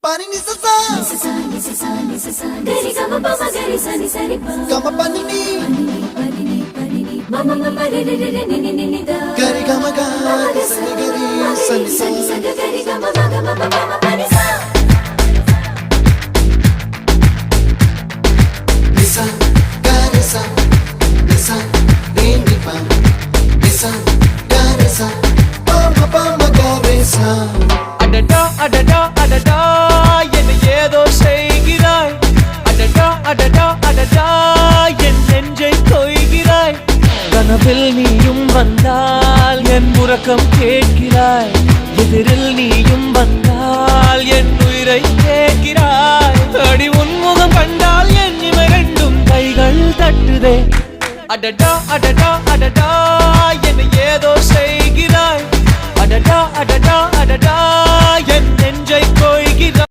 Pani ni sa sa gari gama pa ma gari sa ni sa ri pa gama pani ni mama mama re re re ni ni ni da gari gama ga sa ni gari sa ni sa gari gama ma gama mama pani sa nisa gari sa nisa re ni pa nisa gari sa pa ma gari sa அடடா அடடா அடடா என்ன ஏதோ செய்கிறாய் அடடா அடடா அடடா என் நெஞ்சை கொய்கிறாய் கனவில் நீயும் வந்தால் என் உறக்கம் கேட்கிறாய் எதிரில் நீயும் வந்தால் என் உயிரை கேட்கிறாய் அடி உன்முகம் கண்டால் என் இமை ரெண்டும் கைகள் தட்டுதே அடடா அடடா அடடா என்ன ஏதோ செய்கிறாய் அடடா அடடா அடடா என் நெஞ்சை கொய்கிறாய்